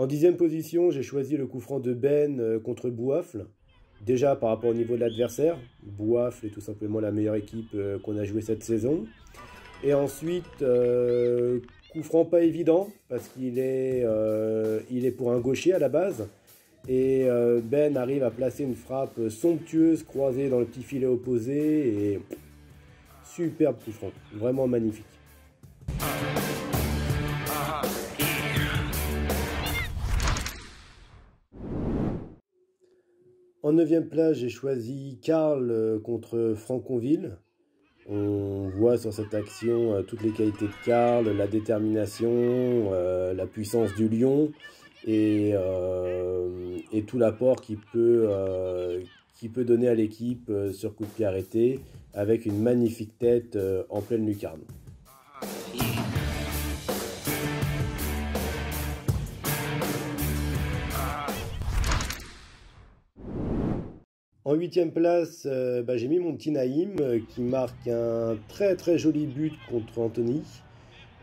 En 10e position, j'ai choisi le coup franc de Ben contre Bouafle. Déjà par rapport au niveau de l'adversaire, Bouafle est tout simplement la meilleure équipe qu'on a joué cette saison. Et ensuite, coup franc pas évident parce il est pour un gaucher à la base. Et Ben arrive à placer une frappe somptueuse croisée dans le petit filet opposé. Et superbe coup franc, vraiment magnifique. En 9e place, j'ai choisi Karl contre Franconville. On voit sur cette action toutes les qualités de Karl, la détermination, la puissance du lion et tout l'apport qu'il peut donner à l'équipe sur coup de pied arrêté avec une magnifique tête en pleine lucarne. En 8e place, j'ai mis mon petit Naïm qui marque un très très joli but contre Anthony.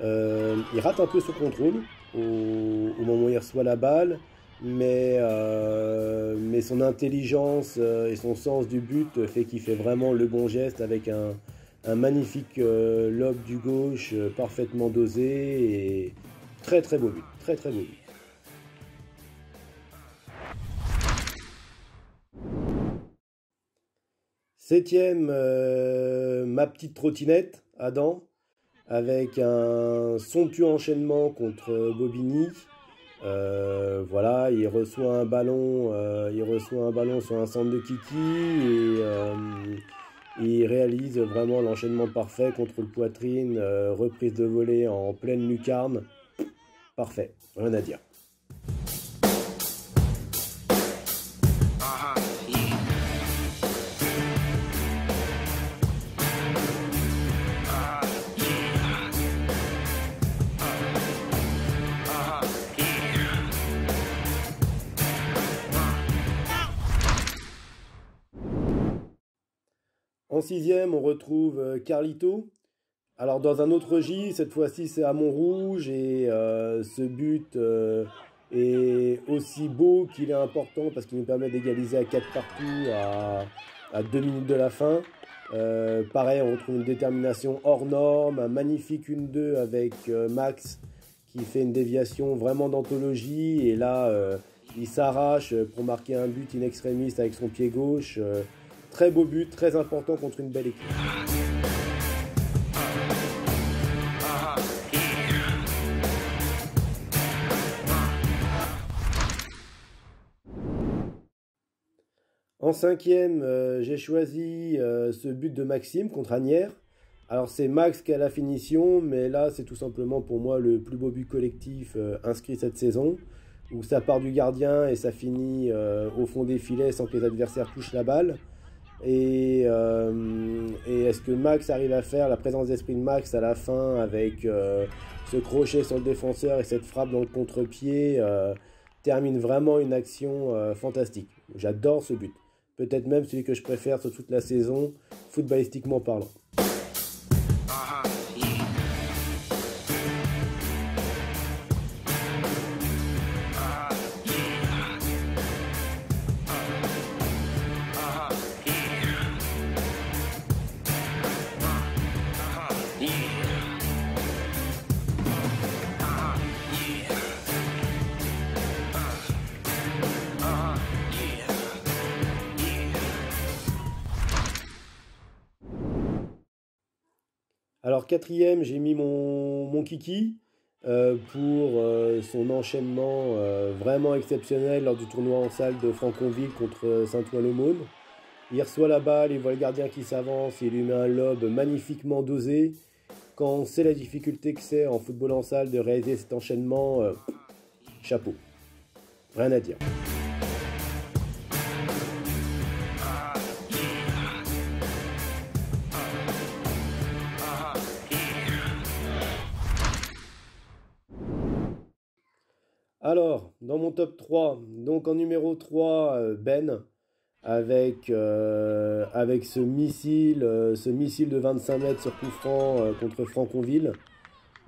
Il rate un peu son contrôle au moment où il reçoit la balle, mais son intelligence et son sens du but fait qu'il fait vraiment le bon geste avec un magnifique lob du gauche parfaitement dosé et très très beau but, très très beau but. 7e, ma petite trottinette, Adam, avec un somptueux enchaînement contre Bobigny. Voilà, il reçoit un ballon sur un centre de Kiki et il réalise vraiment l'enchaînement parfait, contrôle poitrine, reprise de volée en pleine lucarne. Parfait, rien à dire. En 6e, on retrouve Carlito. Alors dans un autre registre, cette fois-ci c'est à Montrouge et ce but est aussi beau qu'il est important parce qu'il nous permet d'égaliser à 4 partout à 2 minutes de la fin. Pareil, on retrouve une détermination hors norme, un magnifique 1-2 avec Max qui fait une déviation vraiment d'anthologie et là il s'arrache pour marquer un but in extremis avec son pied gauche. Très beau but, très important contre une belle équipe. En 5e, j'ai choisi ce but de Maxime contre Agnières. Alors c'est Max qui a la finition, mais là c'est tout simplement pour moi le plus beau but collectif inscrit cette saison, où ça part du gardien et ça finit au fond des filets sans que les adversaires touchent la balle. Et est-ce que Max arrive à faire la présence d'esprit de Max à la fin avec ce crochet sur le défenseur et cette frappe dans le contre-pied termine vraiment une action fantastique. J'adore ce but. Peut-être même celui que je préfère sur toute la saison, footballistiquement parlant. Alors 4e, j'ai mis mon Kiki pour son enchaînement vraiment exceptionnel lors du tournoi en salle de Franconville contre Saint-Ouen-l'Aumône. Il reçoit la balle, il voit le gardien qui s'avance, il lui met un lob magnifiquement dosé. Quand on sait la difficulté que c'est en football en salle de réaliser cet enchaînement, chapeau. Rien à dire. Alors, dans mon top 3, donc en numéro 3, Ben, avec ce missile de 25 mètres sur coup franc contre Franconville.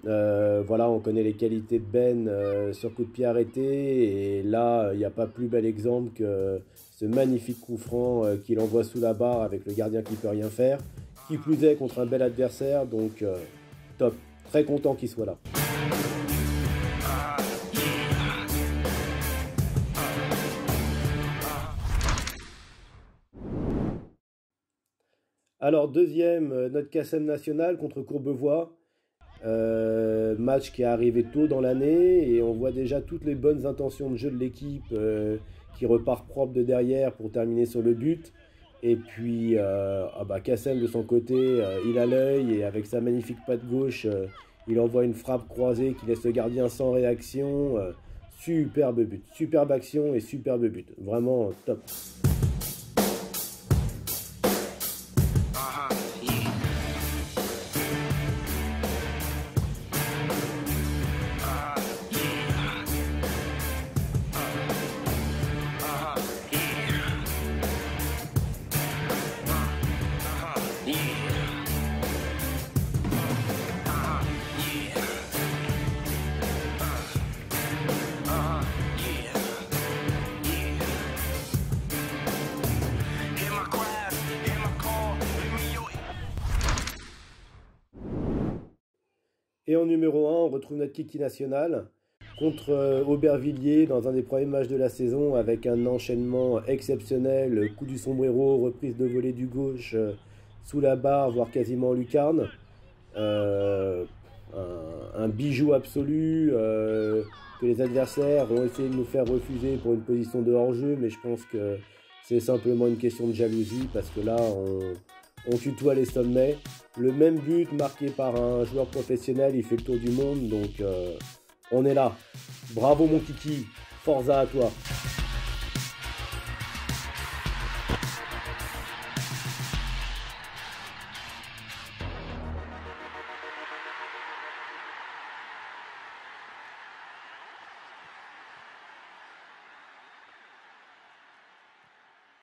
Voilà, on connaît les qualités de Ben sur coup de pied arrêté. Et là, il n'y a pas plus bel exemple que ce magnifique coup franc qu'il envoie sous la barre avec le gardien qui peut rien faire. Qui plus est contre un bel adversaire. Donc, top. Très content qu'il soit là. Alors, deuxième, notre KSM national contre Courbevoie. Match qui est arrivé tôt dans l'année et on voit déjà toutes les bonnes intentions de jeu de l'équipe qui repart propre de derrière pour terminer sur le but. Et puis Kassem de son côté, il a l'œil et avec sa magnifique patte gauche, il envoie une frappe croisée qui laisse le gardien sans réaction. Superbe but, superbe action et superbe but. Vraiment top. Et en numéro 1, on retrouve notre Kiki national contre Aubervilliers dans un des premiers matchs de la saison avec un enchaînement exceptionnel, coup du sombrero, reprise de volée du gauche sous la barre, voire quasiment en lucarne. Un bijou absolu que les adversaires ont essayé de nous faire refuser pour une position de hors-jeu, mais je pense que c'est simplement une question de jalousie parce que là, on tutoie les sommets. Le même but marqué par un joueur professionnel, il fait le tour du monde, donc on est là. Bravo mon Kiki, forza à toi.